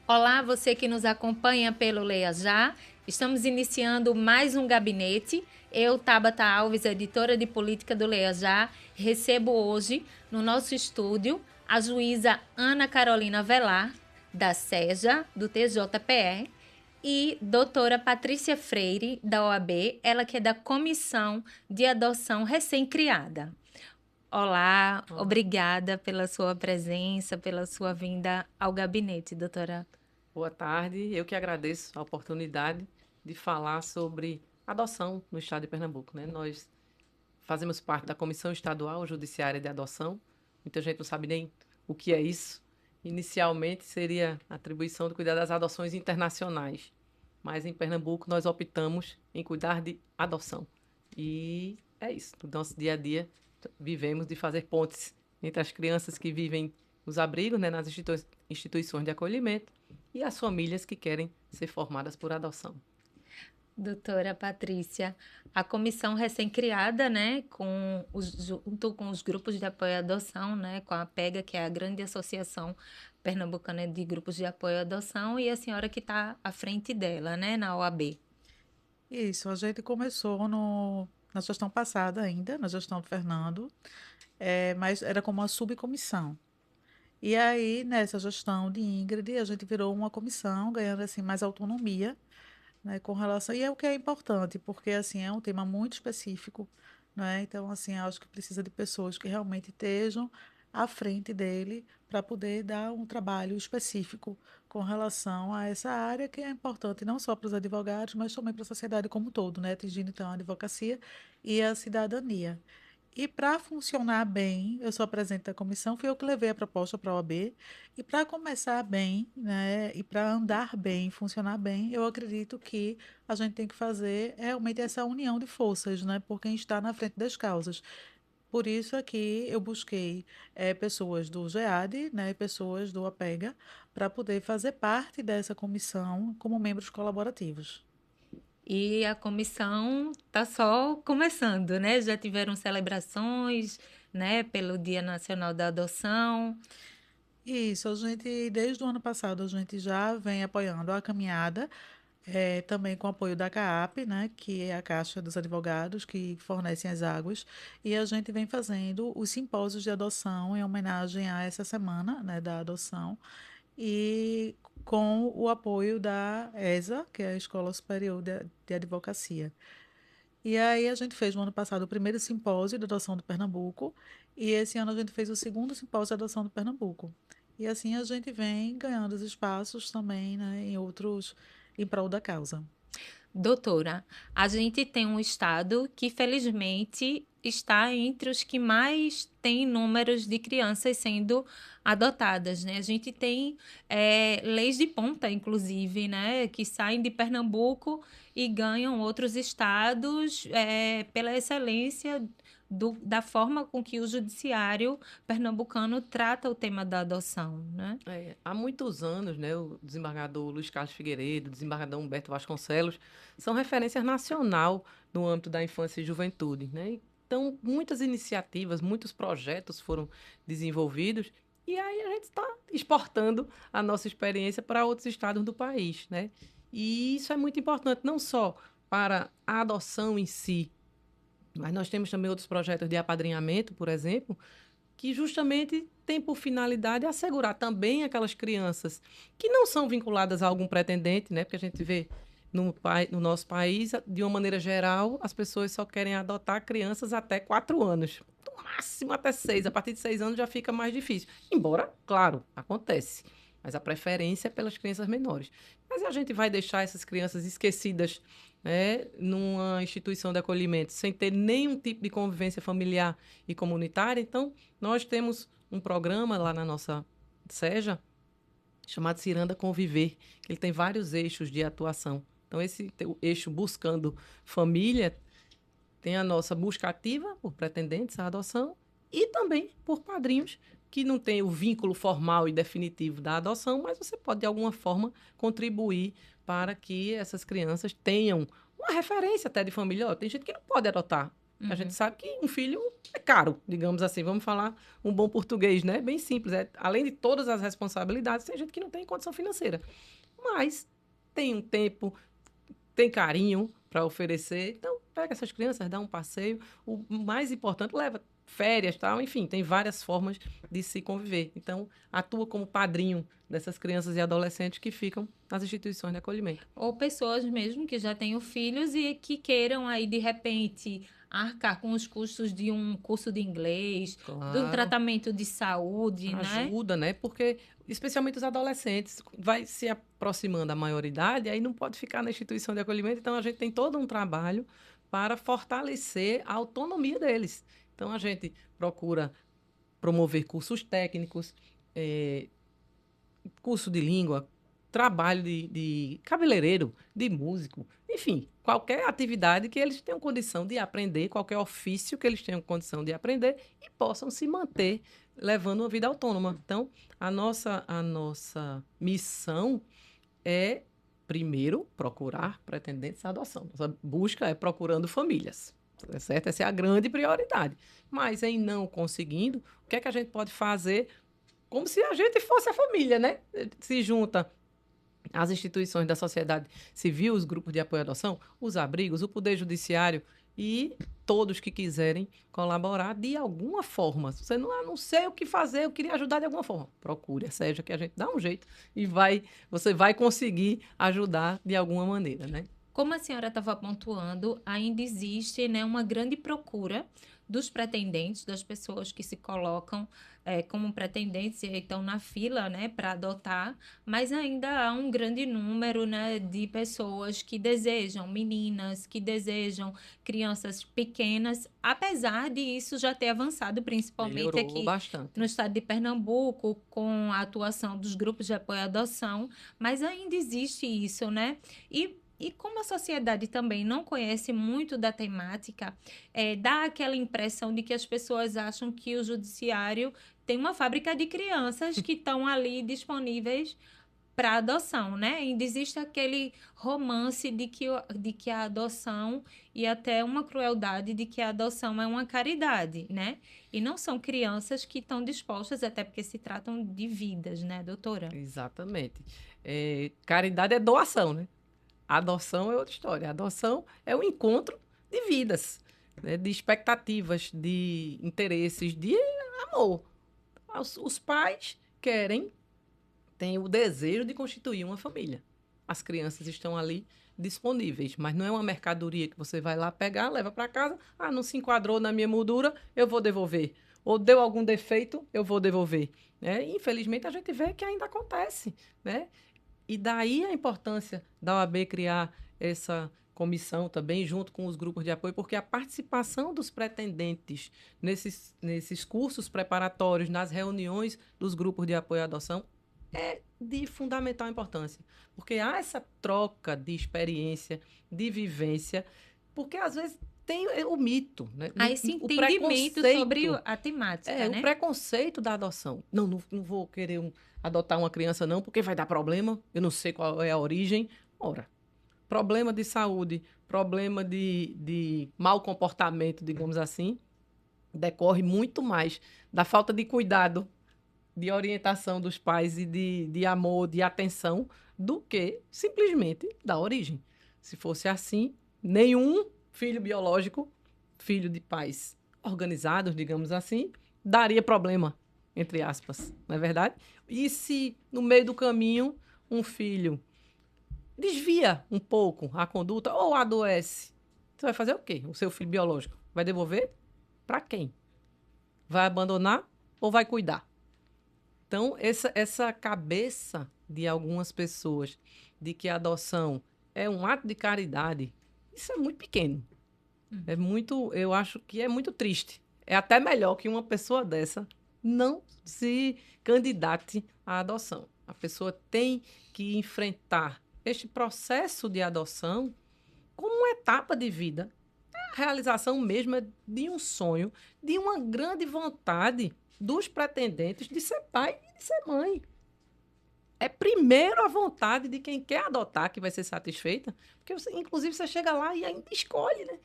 Olá, você que nos acompanha pelo Leia Já. Estamos iniciando mais um gabinete. Eu, Tabata Alves, editora de política do Leia Já, recebo hoje no nosso estúdio a juíza Ana Carolina Velar, da SEJA, do TJPE, e doutora Patrícia Freire, da OAB, ela que é da Comissão de Adoção Recém-Criada. Olá, Olá, obrigada pela sua presença, pela sua vinda ao gabinete, doutora. boa tarde. Eu que agradeço a oportunidade de falar sobre adoção no estado de Pernambuco, né? Nós fazemos parte da Comissão Estadual Judiciária de Adoção. Muita gente não sabe nem o que é isso. Inicialmente seria a atribuição de cuidar das adoções internacionais, mas em Pernambuco nós optamos em cuidar de adoção. E é isso. No nosso dia a dia vivemos de fazer pontes entre as crianças que vivem nos abrigos, né, nas instituições de acolhimento e as famílias que querem ser formadas por adoção. Doutora Patrícia, a comissão recém-criada, né, junto com os grupos de apoio à adoção, né, com a PEGA, que é a grande associação pernambucana de grupos de apoio à adoção, e a senhora que está à frente dela, né, na OAB. Isso, a gente começou na gestão passada ainda, na gestão do Fernando, mas era como uma subcomissão. E aí, nessa gestão de Ingrid, a gente virou uma comissão, ganhando assim mais autonomia, né, com relação. E é o que é importante, porque assim é um tema muito específico, né? Então, assim, acho que precisa de pessoas que realmente estejam à frente dele para poder dar um trabalho específico com relação a essa área que é importante não só para os advogados, mas também para a sociedade como um todo, né? Atingindo então a advocacia e a cidadania. E para funcionar bem, eu sou a presidente da comissão, fui eu que levei a proposta para a OAB. E para começar bem, né, e para andar bem, funcionar bem, eu acredito que a gente tem que fazer realmente essa união de forças, né, por quem está na frente das causas. Por isso aqui eu busquei pessoas do GEAD, né, pessoas do APEGA, para poder fazer parte dessa comissão como membros colaborativos. E a comissão está só começando, né? Já tiveram celebrações, né, pelo Dia Nacional da Adoção. Isso, a gente, desde o ano passado, a gente já vem apoiando a caminhada, também com o apoio da CAAP, né, que é a Caixa dos Advogados, que fornecem as águas, e a gente vem fazendo os simpósios de adoção em homenagem a essa semana, né, da adoção, e com o apoio da ESA, que é a Escola Superior de Advocacia. E aí a gente fez no ano passado o primeiro simpósio de adoção do Pernambuco e esse ano a gente fez o segundo simpósio de adoção do Pernambuco. E assim a gente vem ganhando os espaços também, né, em outros, em prol da causa. Doutora, a gente tem um estado que, felizmente, está entre os que mais tem números de crianças sendo adotadas, né? A gente tem leis de ponta, inclusive, né? Que saem de Pernambuco e ganham outros estados pela excelência da forma com que o judiciário pernambucano trata o tema da adoção, né? Há muitos anos, né, o desembargador Luiz Carlos Figueiredo, o desembargador Humberto Vasconcelos, são referência nacional no âmbito da infância e juventude, né? Então, muitas iniciativas, muitos projetos foram desenvolvidos e aí a gente está exportando a nossa experiência para outros estados do país, né? E isso é muito importante, não só para a adoção em si, mas nós temos também outros projetos de apadrinhamento, por exemplo, que justamente tem por finalidade assegurar também aquelas crianças que não são vinculadas a algum pretendente, né? Porque a gente vê no nosso país, de uma maneira geral, as pessoas só querem adotar crianças até 4 anos. No máximo até 6. A partir de 6 anos já fica mais difícil. Embora, claro, acontece. Mas a preferência é pelas crianças menores. Mas a gente vai deixar essas crianças esquecidas, né, numa instituição de acolhimento, sem ter nenhum tipo de convivência familiar e comunitária. Então, nós temos um programa lá na nossa SEJA chamado Ciranda Conviver, que ele tem vários eixos de atuação. Então, esse o eixo buscando família tem a nossa busca ativa por pretendentes à adoção e também por padrinhos que não têm o vínculo formal e definitivo da adoção, mas você pode, de alguma forma, contribuir para que essas crianças tenham uma referência até de família. Ó, tem gente que não pode adotar, A gente sabe que um filho é caro, digamos assim, vamos falar um bom português, né? Bem simples. Além de todas as responsabilidades, tem gente que não tem condição financeira. Mas tem um tempo, tem carinho para oferecer. Então, pega essas crianças, dá um passeio. O mais importante, leva férias, tal. Enfim, tem várias formas de se conviver. Então, atua como padrinho dessas crianças e adolescentes que ficam nas instituições de acolhimento. Ou pessoas mesmo que já tenham filhos e que queiram aí, de repente, arcar com os custos de um curso de inglês, de um Claro. tratamento de saúde, né? Ajuda, né? Porque, especialmente os adolescentes, vai se aproximando da maioridade, aí não pode ficar na instituição de acolhimento. Então, a gente tem todo um trabalho para fortalecer a autonomia deles. Então, a gente procura promover cursos técnicos, curso de língua, trabalho de cabeleireiro, de músico, enfim, qualquer atividade que eles tenham condição de aprender, qualquer ofício que eles tenham condição de aprender e possam se manter levando uma vida autônoma. Então, a nossa missão é, primeiro, procurar pretendentes à adoção. Nossa busca é procurando famílias, tá certo? Essa é a grande prioridade. Mas, em não conseguindo, o que é que a gente pode fazer como se a gente fosse a família, né? Se junta as instituições da sociedade civil, os grupos de apoio à adoção, os abrigos, o Poder Judiciário e todos que quiserem colaborar de alguma forma. Se você não sei o que fazer, eu queria ajudar de alguma forma. Procure a SEJA, que a gente dá um jeito e você vai conseguir ajudar de alguma maneira, né? Como a senhora estava pontuando, ainda existe, né, uma grande procura dos pretendentes, das pessoas que se colocam como pretendentes e estão na fila, né, para adotar, mas ainda há um grande número, né, de pessoas que desejam, meninas que desejam crianças pequenas, apesar de isso já ter avançado, principalmente Melhorou aqui bastante. no estado de Pernambuco, com a atuação dos grupos de apoio à adoção, mas ainda existe isso, né? E como a sociedade também não conhece muito da temática, dá aquela impressão de que as pessoas acham que o judiciário tem uma fábrica de crianças que estão ali disponíveis para adoção, né? Ainda existe aquele romance de que a adoção e até uma crueldade de que a adoção é uma caridade, né? E não são crianças que estão dispostas, até porque se tratam de vidas, né, doutora? Exatamente. Caridade é doação, né? Adoção é outra história. Adoção é o encontro de vidas, né? De expectativas, de interesses, de amor. Os pais têm o desejo de constituir uma família. As crianças estão ali disponíveis, mas não é uma mercadoria que você vai lá pegar, leva para casa, não se enquadrou na minha moldura, eu vou devolver. Ou deu algum defeito, eu vou devolver. Né? Infelizmente, a gente vê que ainda acontece, né? E daí a importância da OAB criar essa comissão também, junto com os grupos de apoio, porque a participação dos pretendentes nesses cursos preparatórios, nas reuniões dos grupos de apoio à adoção, é de fundamental importância. Porque há essa troca de experiência, de vivência, porque às vezes tem o mito, né? Há esse O entendimento sobre a temática, né? O preconceito da adoção. Não vou querer adotar uma criança não, porque vai dar problema, eu não sei qual é a origem. Ora, problema de saúde, problema de mau comportamento, digamos assim, decorre muito mais da falta de cuidado, de orientação dos pais e de amor, de atenção, do que simplesmente da origem. Se fosse assim, nenhum filho biológico, filho de pais organizados, digamos assim, daria problema, entre aspas, não é verdade? E se no meio do caminho um filho desvia um pouco a conduta ou adoece, você vai fazer o quê? O seu filho biológico vai devolver para quem? Vai abandonar ou vai cuidar? Então, essa cabeça de algumas pessoas de que a adoção é um ato de caridade, isso é muito pequeno. Eu acho que é muito triste. É até melhor que uma pessoa dessa não se candidate à adoção. A pessoa tem que enfrentar este processo de adoção como uma etapa de vida. A realização mesmo é de um sonho, de uma grande vontade dos pretendentes de ser pai e de ser mãe. É primeiro a vontade de quem quer adotar que vai ser satisfeita, porque inclusive você chega lá e ainda escolhe, né?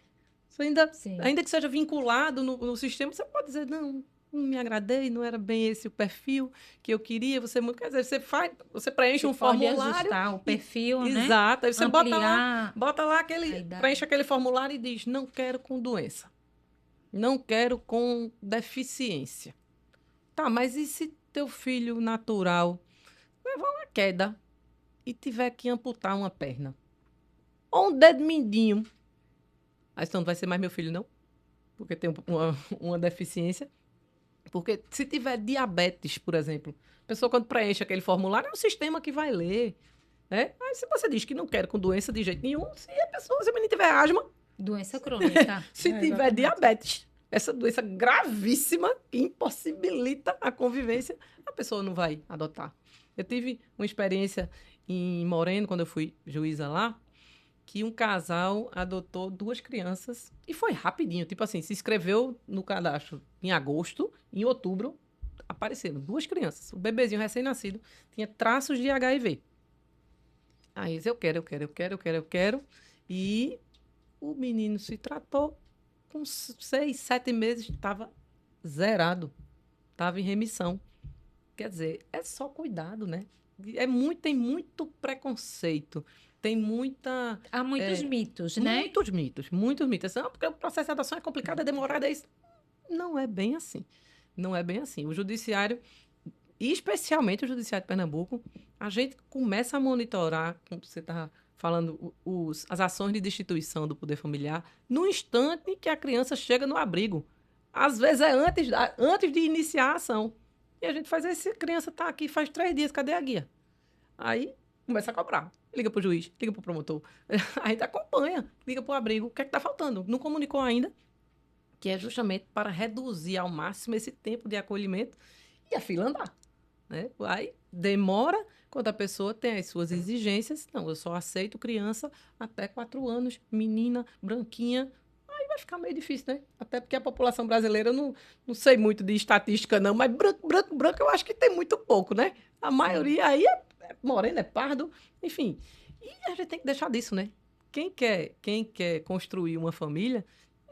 Você ainda, Sim. ainda que seja vinculado no sistema, você pode dizer, não me agradei, não era bem esse o perfil que eu queria. Quer dizer, você preenche um Pode formulário. ajustar o perfil, né? Exato. Aí você Ampliar bota lá a idade. preenche aquele formulário e diz, não quero com doença. Não quero com deficiência. Tá, mas e se teu filho natural levar uma queda e tiver que amputar uma perna? Ou um dedo mindinho? Aí então não vai ser mais meu filho, não? Porque tem uma deficiência. Porque se tiver diabetes, por exemplo, a pessoa quando preenche aquele formulário, é o sistema que vai ler. Né? Aí se você diz que não quer com doença de jeito nenhum, se o menino tiver asma, Doença crônica. se tiver exatamente. diabetes, essa doença gravíssima que impossibilita a convivência, a pessoa não vai adotar. Eu tive uma experiência em Moreno, quando eu fui juíza lá, que um casal adotou 2 crianças e foi rapidinho. Tipo assim, se inscreveu no cadastro em agosto, em outubro, apareceram 2 crianças. O bebezinho recém-nascido tinha traços de HIV. Aí eu quero. E o menino se tratou, com 6, 7 meses, estava zerado. Estava em remissão. Quer dizer, é só cuidado, né? Tem muito preconceito. Tem muita... Há muitos mitos, né? Muitos mitos. Não, porque o processo de adoção é complicado, é demorado, é isso. Não é bem assim. Não é bem assim. O judiciário, e especialmente o judiciário de Pernambuco, a gente começa a monitorar, como você está falando, as ações de destituição do poder familiar no instante que a criança chega no abrigo. Às vezes é antes de iniciar a ação. E a gente faz, essa criança está aqui faz 3 dias, cadê a guia? Aí começa a cobrar. Liga para o juiz, liga para o promotor. A gente acompanha, liga para o abrigo. O que é que está faltando? Não comunicou ainda, que é justamente para reduzir ao máximo esse tempo de acolhimento e a fila andar. Né? Aí demora quando a pessoa tem as suas exigências. Não, eu só aceito criança até 4 anos, menina, branquinha. Aí vai ficar meio difícil, né? Até porque a população brasileira, eu não sei muito de estatística, não, mas branco, eu acho que tem muito pouco, né? A maioria aí é moreno, é pardo, enfim. E a gente tem que deixar disso, né? Quem quer construir uma família,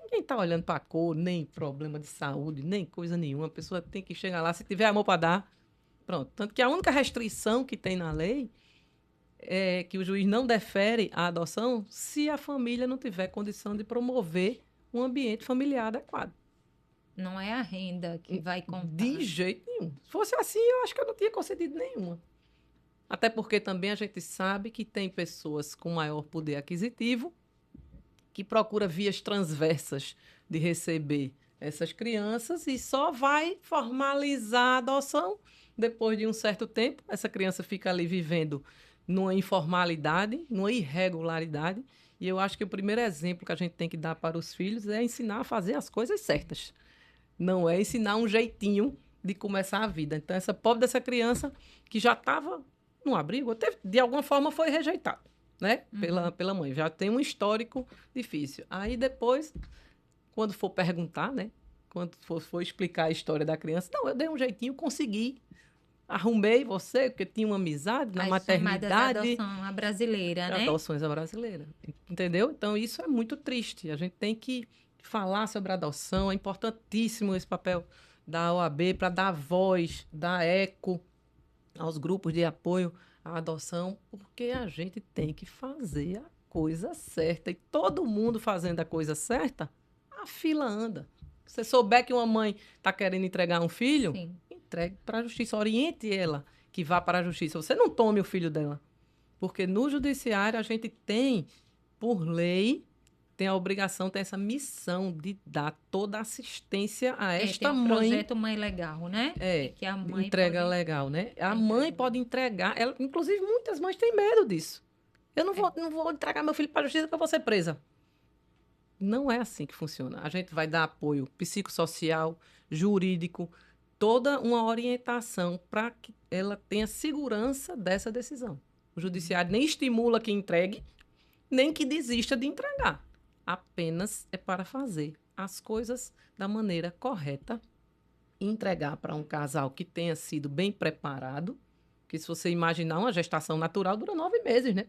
ninguém tá olhando para a cor, nem problema de saúde, nem coisa nenhuma. A pessoa tem que chegar lá, se tiver amor para dar, pronto. Tanto que a única restrição que tem na lei é que o juiz não defere a adoção se a família não tiver condição de promover um ambiente familiar adequado. Não é a renda que vai contar. De jeito nenhum. Se fosse assim, eu acho que eu não tinha concedido nenhuma. Até porque também a gente sabe que tem pessoas com maior poder aquisitivo que procura vias transversas de receber essas crianças e só vai formalizar a adoção depois de um certo tempo. Essa criança fica ali vivendo numa informalidade, numa irregularidade. E eu acho que o primeiro exemplo que a gente tem que dar para os filhos é ensinar a fazer as coisas certas. Não é ensinar um jeitinho de começar a vida. Então, essa pobre dessa criança que já estava no abrigo, de alguma forma foi rejeitado, né? Pela mãe. Já tem um histórico difícil. Aí depois, quando for perguntar, né? Quando for explicar a história da criança, não, eu dei um jeitinho, consegui. Arrumei você, porque tinha uma amizade na maternidade. Adoção a brasileira, né? Adoções à brasileira. Entendeu? Então, isso é muito triste. A gente tem que falar sobre a adoção. É importantíssimo esse papel da OAB para dar voz, dar eco aos grupos de apoio à adoção, porque a gente tem que fazer a coisa certa. E todo mundo fazendo a coisa certa, a fila anda. Se você souber que uma mãe está querendo entregar um filho, Sim. entregue para a justiça. Oriente ela que vá para a justiça. Você não tome o filho dela. Porque no judiciário a gente tem, por lei, tem a obrigação, tem essa missão de dar toda a assistência a esta tem mãe. Projeto Mãe Legal, né? Que a mãe entrega pode... legal, né? A mãe pode entregar. Inclusive, muitas mães têm medo disso. Eu não vou entregar meu filho para a justiça para eu vou ser presa. Não é assim que funciona. A gente vai dar apoio psicossocial, jurídico, toda uma orientação para que ela tenha segurança dessa decisão. O judiciário nem estimula que entregue, nem que desista de entregar. Apenas é para fazer as coisas da maneira correta, entregar para um casal que tenha sido bem preparado, que se você imaginar uma gestação natural dura 9 meses, né?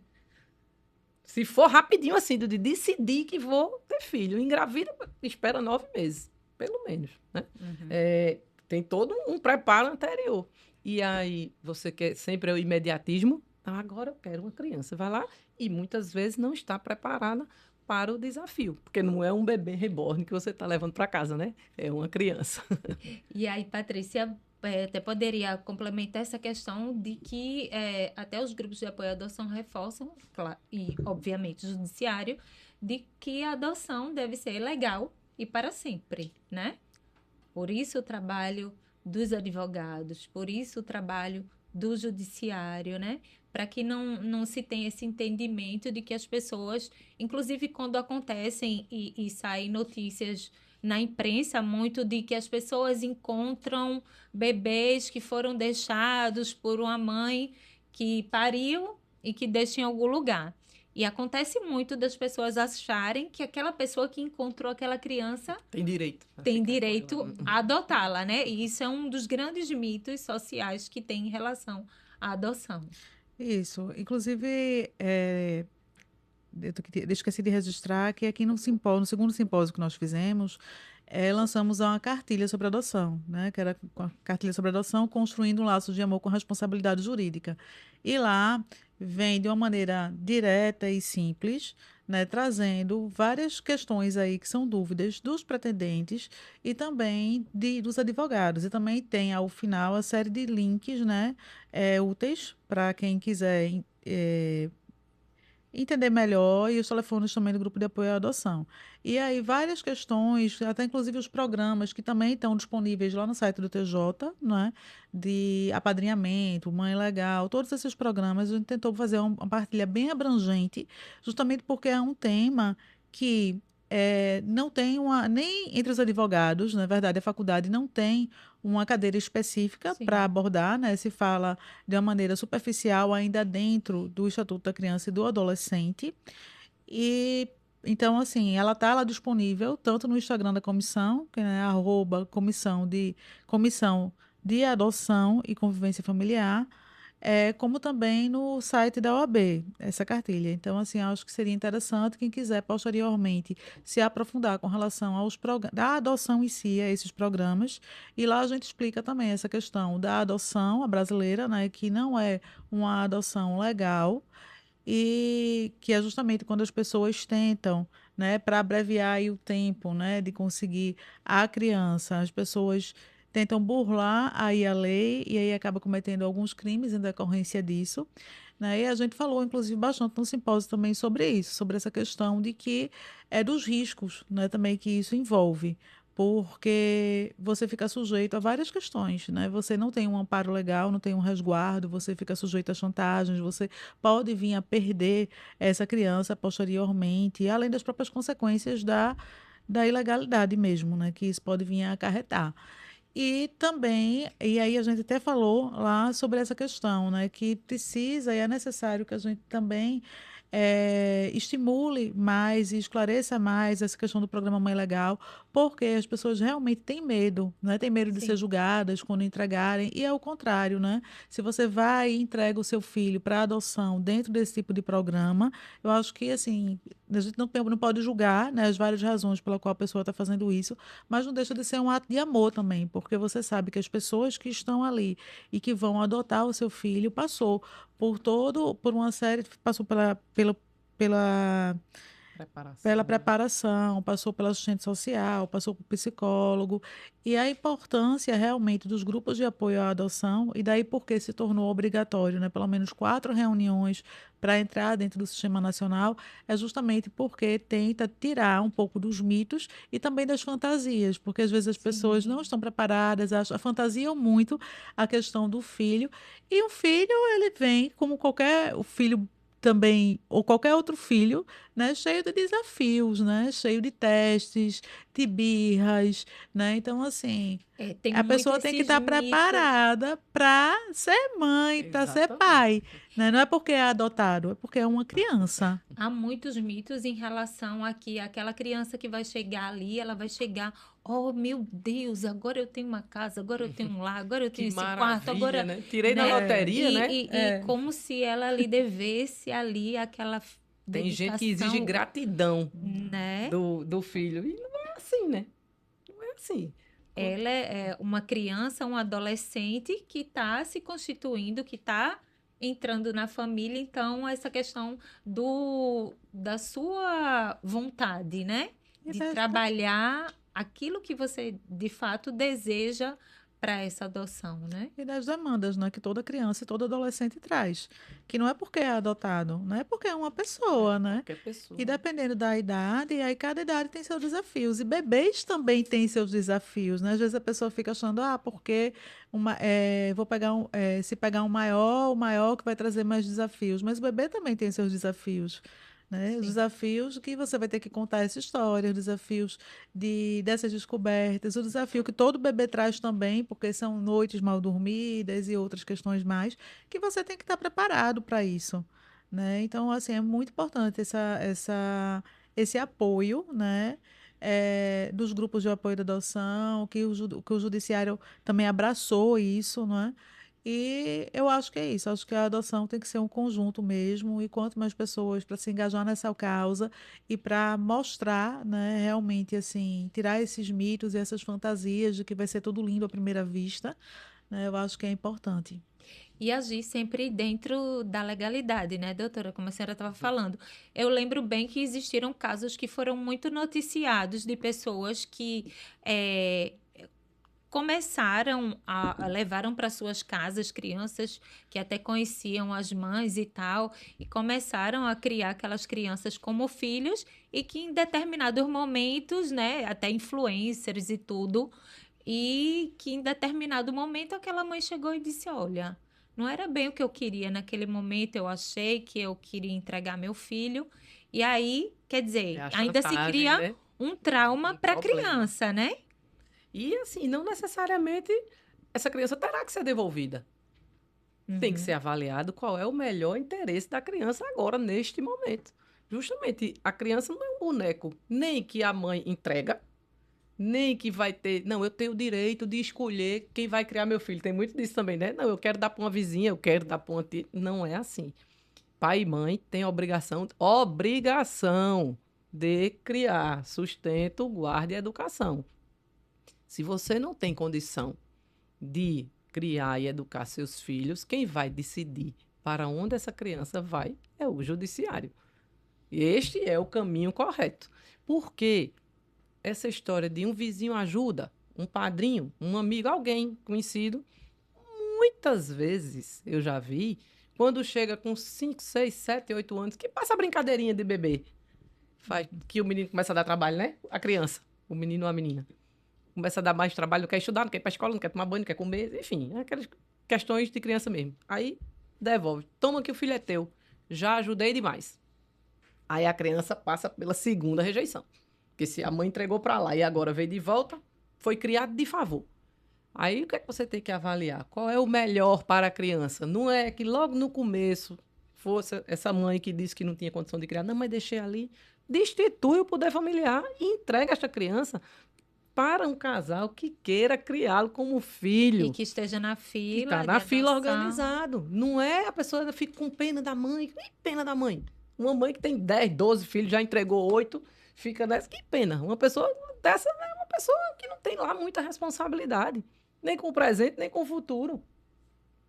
Se for rapidinho assim, de decidir que vou ter filho, engravida, espera 9 meses, pelo menos, né? Tem todo um preparo anterior. E aí, você quer sempre o imediatismo? Então, agora eu quero uma criança. Vai lá e muitas vezes não está preparada para o desafio, porque não é um bebê reborn que você está levando para casa, né? É uma criança. E aí, Patrícia, até poderia complementar essa questão de que até os grupos de apoio à adoção reforçam, claro, e obviamente o judiciário, de que a adoção deve ser legal e para sempre, né? Por isso o trabalho dos advogados, por isso o trabalho do judiciário, né? Para que não se tenha esse entendimento de que as pessoas, inclusive quando acontecem e saem notícias na imprensa, muito de que as pessoas encontram bebês que foram deixados por uma mãe que pariu e que deixa em algum lugar. E acontece muito das pessoas acharem que aquela pessoa que encontrou aquela criança Tem direito. tem direito a adotá-la, né? E isso é um dos grandes mitos sociais que tem em relação à adoção. Isso. Inclusive, eu esqueci de registrar que aqui no simpósio, no segundo simpósio que nós fizemos, lançamos uma cartilha sobre adoção, né? Que era a cartilha sobre adoção, construindo um laço de amor com responsabilidade jurídica. E lá vem de uma maneira direta e simples, né? Trazendo várias questões aí que são dúvidas dos pretendentes e também dos advogados. E também tem ao final a série de links, né? Úteis para quem quiser entender melhor e os telefones também do grupo de apoio à adoção. E aí várias questões, até inclusive os programas que também estão disponíveis lá no site do TJ, né, de apadrinhamento, Mãe Legal, todos esses programas a gente tentou fazer uma partilha bem abrangente, justamente porque é um tema que não tem nem entre os advogados, na verdade, a faculdade não tem uma cadeira específica Sim. para abordar, né? Se fala de uma maneira superficial ainda dentro do Estatuto da Criança e do Adolescente. E então, assim, ela está lá disponível tanto no Instagram da comissão, que é comissão de adoção e convivência familiar, como também no site da OAB, essa cartilha. Então, assim, acho que seria interessante quem quiser posteriormente se aprofundar com relação aos da adoção em si, a esses programas. E lá a gente explica também essa questão da adoção, a brasileira, né, que não é uma adoção legal e que é justamente quando as pessoas tentam, né, para abreviar aí o tempo, né, de conseguir a criança, as pessoas tentam burlar aí a lei e aí acaba cometendo alguns crimes em decorrência disso, né? E a gente falou, inclusive, bastante no simpósio também sobre isso, sobre essa questão de que é dos riscos, né, também que isso envolve. Porque você fica sujeito a várias questões, né? Você não tem um amparo legal, não tem um resguardo, você fica sujeito a chantagens, você pode vir a perder essa criança posteriormente, além das próprias consequências da ilegalidade mesmo, né, que isso pode vir a acarretar. E também, e aí a gente até falou lá sobre essa questão, né, que precisa e é necessário que a gente também estimule mais e esclareça mais essa questão do programa Mãe Legal, porque as pessoas realmente têm medo, né? Tem medo de ser Sim. julgadas quando entregarem, e é o contrário, né? Se você vai e entrega o seu filho para adoção dentro desse tipo de programa, eu acho que, assim, a gente não pode julgar, né, as várias razões pela qual a pessoa está fazendo isso, mas não deixa de ser um ato de amor também, porque você sabe que as pessoas que estão ali e que vão adotar o seu filho por uma série, passou pela Preparação. preparação, passou pela assistente social, passou por psicólogo, e a importância realmente dos grupos de apoio à adoção, e daí porque se tornou obrigatório, né, pelo menos 4 reuniões para entrar dentro do Sistema Nacional, é justamente porque tenta tirar um pouco dos mitos e também das fantasias, porque às vezes as pessoas não estão preparadas, fantasiam muito a questão do filho, e o filho, ele vem como qualquer o filho também, ou qualquer outro filho, né, cheio de desafios, né, cheio de testes, de birras, né? Então, assim, Tem a muito pessoa tem que esses estar mitos. preparada para ser mãe, para ser Exatamente. pai, né? Não é porque é adotado, é porque é uma criança. Há muitos mitos em relação a que aquela criança que vai chegar ali, ela vai chegar, oh meu Deus, agora eu tenho uma casa, agora eu tenho um lar, agora eu Que tenho esse quarto, maravilha, agora, né? Tirei na né? loteria, né? E como se ela lhe devesse ali aquela Tem gente que exige dedicação, gratidão né? do filho. E não é assim, né? Não é assim. Quando- Ela é uma criança, um adolescente que está se constituindo, que está entrando na família, então essa questão da sua vontade, né? E De desta trabalhar aquilo que você de fato deseja para essa adoção, né? E das demandas, né, que toda criança e todo adolescente traz. Que não é porque é adotado, não é porque é uma pessoa, né? Qualquer E pessoa. dependendo da idade, aí cada idade tem seus desafios. E bebês também têm seus desafios, né? Às vezes a pessoa fica achando, porque vou pegar se pegar um maior, o maior que vai trazer mais desafios. Mas o bebê também tem seus desafios, né? Os Sim. desafios que você vai ter que contar essa história, os desafios dessas descobertas, o desafio que todo bebê traz também, porque são noites mal dormidas e outras questões mais, que você tem que estar preparado para isso, né? Então, assim, é muito importante esse apoio, né? Dos grupos de apoio da adoção, que o judiciário também abraçou isso, não é? E eu acho que é isso, acho que a adoção tem que ser um conjunto mesmo, e quanto mais pessoas para se engajar nessa causa e para mostrar, né, realmente assim, tirar esses mitos e essas fantasias de que vai ser tudo lindo à primeira vista, né, eu acho que é importante. E agir sempre dentro da legalidade, né, doutora? Como a senhora estava falando. Eu lembro bem que existiram casos que foram muito noticiados de pessoas que começaram levaram para suas casas crianças que até conheciam as mães e tal, e começaram a criar aquelas crianças como filhos, e que em determinados momentos, né, até influencers e tudo, e que em determinado momento aquela mãe chegou e disse: Olha, não era bem o que eu queria naquele momento, eu achei que eu queria entregar meu filho. E aí, quer É dizer, a ainda se chantagem, cria né? um trauma Um para a problema. criança, né? E assim, não necessariamente essa criança terá que ser devolvida. Tem que ser Uhum. avaliado qual é o melhor interesse da criança agora, neste momento. Justamente, a criança não é um boneco, nem que a mãe entrega, nem que vai ter. Não, eu tenho o direito de escolher quem vai criar meu filho. Tem muito disso também, né? Não, eu quero dar para uma vizinha, eu quero dar para uma tia. Não é assim. Pai e mãe têm obrigação de criar sustento, guarda e educação. Se você não tem condição de criar e educar seus filhos, quem vai decidir para onde essa criança vai é o judiciário. E este é o caminho correto. Porque essa história de um vizinho ajuda, um padrinho, um amigo, alguém conhecido, muitas vezes eu já vi, quando chega com 5, 6, 7, 8 anos, que passa a brincadeirinha de bebê, faz que o menino começa a dar trabalho, né? A criança, o menino ou a menina. Começa a dar mais trabalho, não quer estudar, não quer ir para a escola, não quer tomar banho, não quer comer, enfim, aquelas questões de criança mesmo. Aí devolve. Toma que o filho é teu. Já ajudei demais. Aí a criança passa pela segunda rejeição. Porque se a mãe entregou para lá e agora veio de volta, foi criado de favor. Aí o que é que você tem que avaliar? Qual é o melhor para a criança? Não é que logo no começo fosse essa mãe que disse que não tinha condição de criar. Não, mas deixei ali. Destitui o poder familiar e entrega esta criança para um casal que queira criá-lo como E filho, que esteja na que está fila de na fila adoção. organizado. Não é a pessoa fica com pena da mãe. Que pena da mãe? Uma mãe que tem 10, 12 filhos, já entregou 8, fica nessa. Que pena. Uma pessoa dessa é uma pessoa que não tem lá muita responsabilidade, nem com o presente, nem com o futuro.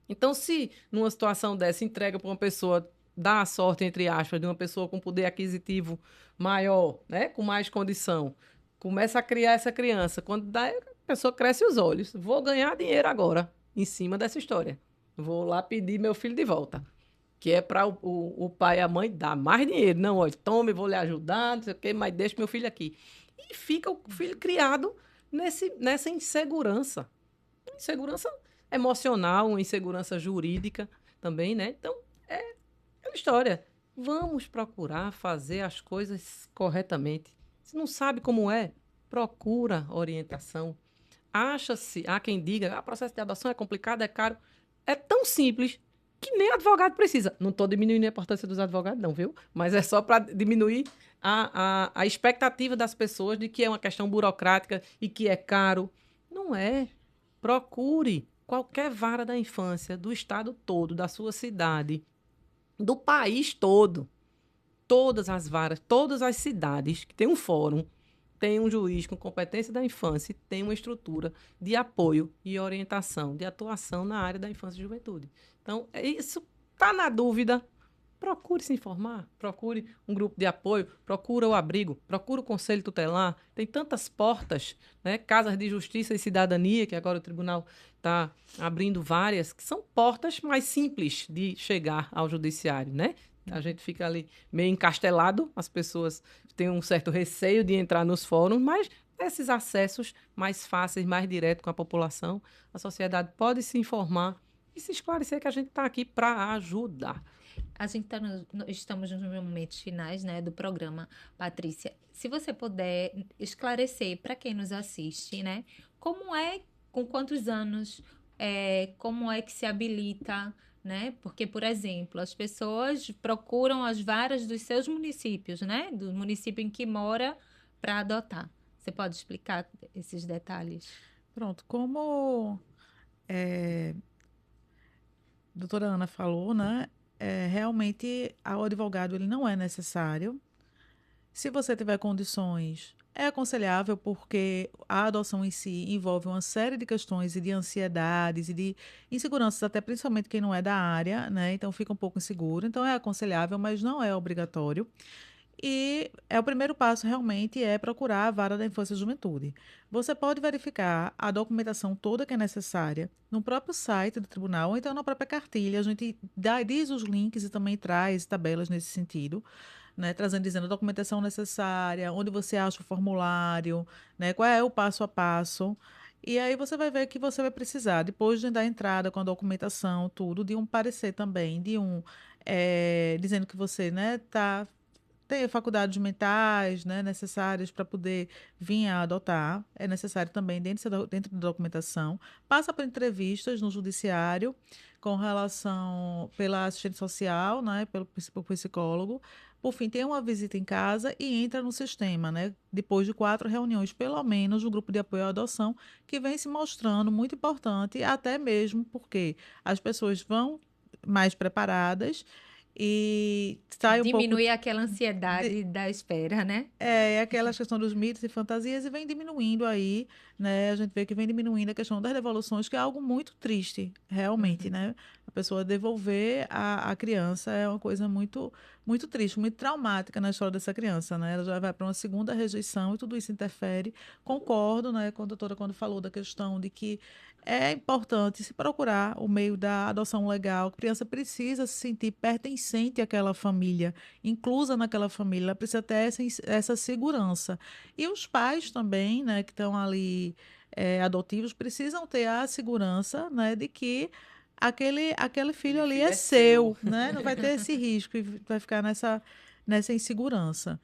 Então, se numa situação dessa entrega para uma pessoa, dá a sorte, entre aspas, de uma pessoa com poder aquisitivo maior, né, com mais condição, começa a criar essa criança, quando dá, a pessoa cresce os olhos. Vou ganhar dinheiro agora, em cima dessa história. Vou lá pedir meu filho de volta. Que é para o pai e a mãe dar mais dinheiro. Não, olha, tome, vou lhe ajudar, não sei o quê, mas deixa meu filho aqui. E fica o filho criado nessa insegurança. Insegurança emocional, uma insegurança jurídica também, né? Então, é aquela história. Vamos procurar fazer as coisas corretamente. Se não sabe como é, procura orientação. Acha-se, há quem diga, o processo de adoção é complicado, é caro. É tão simples que nem advogado precisa. Não estou diminuindo a importância dos advogados, não, viu? Mas é só para diminuir a expectativa das pessoas de que é uma questão burocrática e que é caro. Não é. Procure qualquer vara da infância, do estado todo, da sua cidade, do país todo. todas as varas, todas as cidades que tem um fórum, tem um juiz com competência da infância, tem uma estrutura de apoio e orientação, de atuação na área da infância e juventude. Então, isso está na dúvida, procure se informar, procure um grupo de apoio, procure o abrigo, procure o conselho tutelar. Tem tantas portas, né? Casas de Justiça e Cidadania, que agora o tribunal está abrindo várias, que são portas mais simples de chegar ao judiciário, né? A gente fica ali meio encastelado, as pessoas têm um certo receio de entrar nos fóruns, mas esses acessos mais fáceis, mais diretos com a população, a sociedade pode se informar e se esclarecer que a gente está aqui para ajudar. A gente estamos nos momentos finais, né, do programa. Patrícia, se você puder esclarecer para quem nos assiste, né, com quantos anos, como é que se habilita, né? Porque, por exemplo, as pessoas procuram as varas dos seus municípios, né, do município em que mora, para adotar. Você pode explicar esses detalhes? Pronto, como a doutora Ana falou, né? Realmente o advogado ele não é necessário. Se você tiver condições, é aconselhável porque a adoção em si envolve uma série de questões e de ansiedades e de inseguranças, até principalmente quem não é da área, né? Então fica um pouco inseguro. Então é aconselhável, mas não é obrigatório. E o primeiro passo realmente é procurar a vara da infância e juventude. Você pode verificar a documentação toda que é necessária no próprio site do tribunal ou então na própria cartilha. A gente diz os links e também traz tabelas nesse sentido, né, dizendo a documentação necessária, onde você acha o formulário, né, qual é o passo a passo. E aí você vai ver que você vai precisar, depois de dar entrada com a documentação, tudo, de um parecer também, dizendo que você, né, tem faculdades mentais, né, necessárias para poder vir a adotar. É necessário também, dentro da documentação. Passa por entrevistas no judiciário, com relação pela assistente social, né, pelo psicólogo. Por fim, tem uma visita em casa e entra no sistema, né, depois de 4 reuniões, pelo menos, do grupo de apoio à adoção, que vem se mostrando muito importante, até mesmo porque as pessoas vão mais preparadas e sai um pouco Diminui aquela ansiedade da espera, né? aquela questão dos mitos e fantasias e vem diminuindo aí, né? A gente vê que vem diminuindo a questão das devoluções, que é algo muito triste, realmente, né? A pessoa devolver a criança é uma coisa muito, muito triste, muito traumática na história dessa criança, né? Ela já vai para uma segunda rejeição e tudo isso interfere. Concordo, né, com a doutora quando falou da questão de que é importante se procurar o meio da adoção legal. A criança precisa se sentir pertencente àquela família, inclusa naquela família, ela precisa ter essa segurança. E os pais também, né, que estão ali adotivos, precisam ter a segurança, né, de que aquele filho ali é seu, né? Não vai ter esse risco e vai ficar nessa insegurança.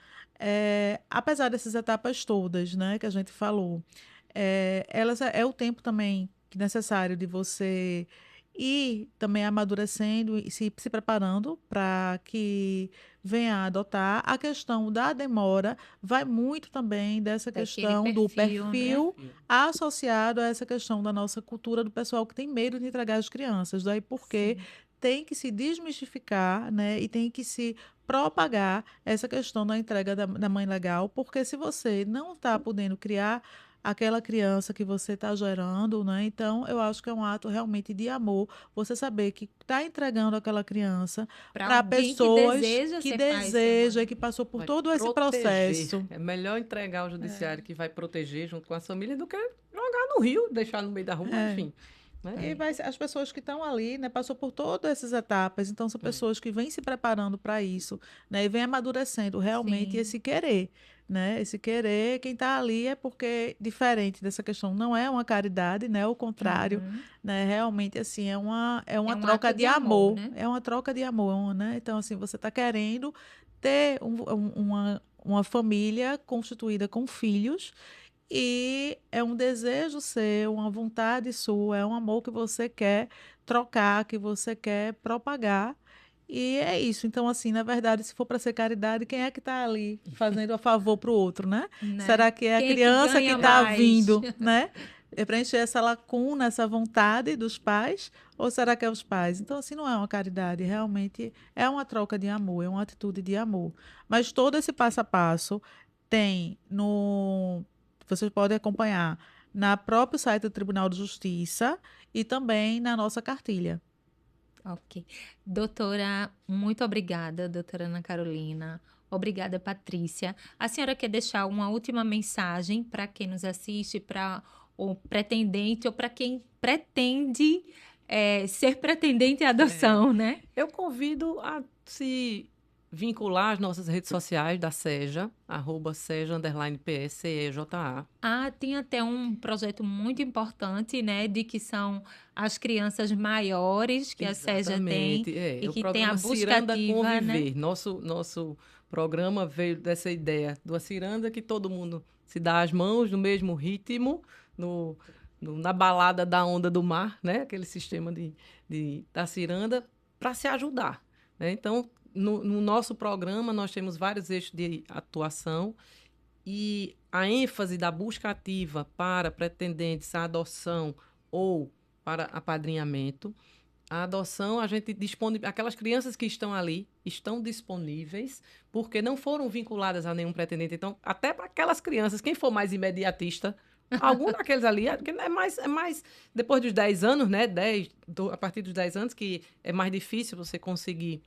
Apesar dessas etapas todas, né, que a gente falou, elas é o tempo também necessário de você ir também amadurecendo e se preparando para que venha a adotar. A questão da demora vai muito também dessa questão do perfil, né, associado a essa questão da nossa cultura do pessoal que tem medo de entregar as crianças. Daí porque tem que se desmistificar, né, e tem que se propagar essa questão da entrega da mãe legal, porque se você não está podendo criar aquela criança que você está gerando, né? Então, eu acho que é um ato realmente de amor, você saber que está entregando aquela criança para pessoas que desejam e que passou por todo esse processo. É melhor entregar ao judiciário que vai proteger junto com as famílias do que jogar no rio, deixar no meio da rua, enfim. E as pessoas que estão ali, né, passou por todas essas etapas, então são pessoas que vêm se preparando para isso, né, e vêm amadurecendo realmente esse querer, né, esse querer, quem está ali é porque, diferente dessa questão, não é uma caridade, né, ao contrário, né, realmente, assim, é uma troca de amor, né? É uma troca de amor, né, então, assim, você está querendo ter uma família constituída com filhos. E é um desejo seu, uma vontade sua, é um amor que você quer trocar, que você quer propagar. E é isso. Então, assim, na verdade, se for para ser caridade, quem é que está ali fazendo a favor para o outro, né? Será que é a criança que está vindo, né? preencher essa lacuna, essa vontade dos pais, ou será que é os pais? Então, assim, não é uma caridade, realmente é uma troca de amor, é uma atitude de amor. Mas todo esse passo a passo tem no. Vocês podem acompanhar na próprio site do Tribunal de Justiça e também na nossa cartilha. Ok. Doutora, muito obrigada, doutora Ana Carolina. Obrigada, Patrícia. A senhora quer deixar uma última mensagem para quem nos assiste, para o pretendente ou para quem pretende ser pretendente à adoção, né? Eu convido a se vincular às nossas redes sociais da SEJA, @seja_PSCEJA. Ah, tem até um projeto muito importante, né, de que são as crianças maiores que a SEJA tem Exatamente, e o que tem a programa busca Ciranda ativa, né? Conviver. Nosso programa veio dessa ideia do Ciranda, que todo mundo se dá as mãos no mesmo ritmo, na balada da onda do mar, né? Aquele sistema da Ciranda, para se ajudar, né? Então, no nosso programa, nós temos vários eixos de atuação e a ênfase da busca ativa para pretendentes à adoção ou para apadrinhamento. A adoção, a gente dispõe, aquelas crianças que estão ali estão disponíveis porque não foram vinculadas a nenhum pretendente. Então, até para aquelas crianças, quem for mais imediatista, algum daqueles ali, porque é mais depois dos 10 anos, né? A partir dos 10 anos, que é mais difícil você conseguir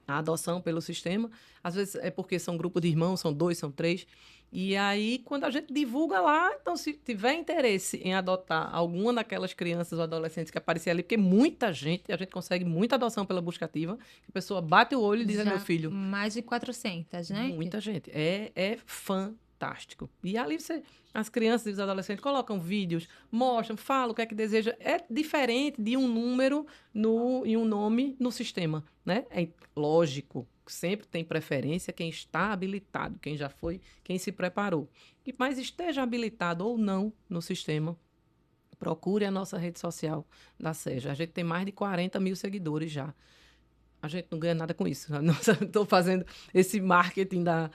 a adoção pelo sistema. Às vezes é porque são grupo de irmãos, são 2, são 3. E aí, quando a gente divulga lá, então, se tiver interesse em adotar alguma daquelas crianças ou adolescentes que aparecer ali, porque a gente consegue muita adoção pela busca ativa, que a pessoa bate o olho e diz, é Já meu filho. mais de 400, né? Muita gente. É fantástico. E ali as crianças e os adolescentes colocam vídeos, mostram, falam o que é que deseja. É diferente de um número e um nome no sistema, né? É lógico, sempre tem preferência quem está habilitado, quem já foi, quem se preparou. Mas esteja habilitado ou não no sistema, procure a nossa rede social da SEJA. A gente tem mais de 40 mil seguidores já. A gente não ganha nada com isso. Estou fazendo esse marketing da...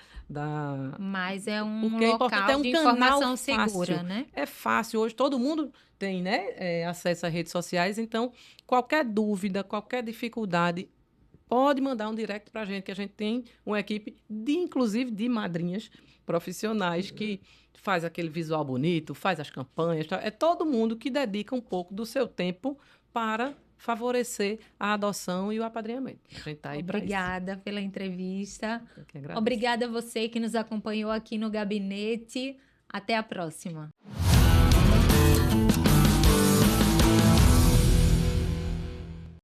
Mas é um Porque é importante, local é um de canal informação fácil. segura, né? É fácil. Hoje todo mundo tem, né, acesso às redes sociais. Então, qualquer dúvida, qualquer dificuldade, pode mandar um direct para a gente, que a gente tem uma equipe, inclusive de madrinhas profissionais, que faz aquele visual bonito, faz as campanhas. É todo mundo que dedica um pouco do seu tempo para favorecer a adoção e o apadrinhamento. A gente tá aí para isso. Obrigada pela entrevista. Eu que agradeço. Obrigada a você que nos acompanhou aqui no gabinete. Até a próxima.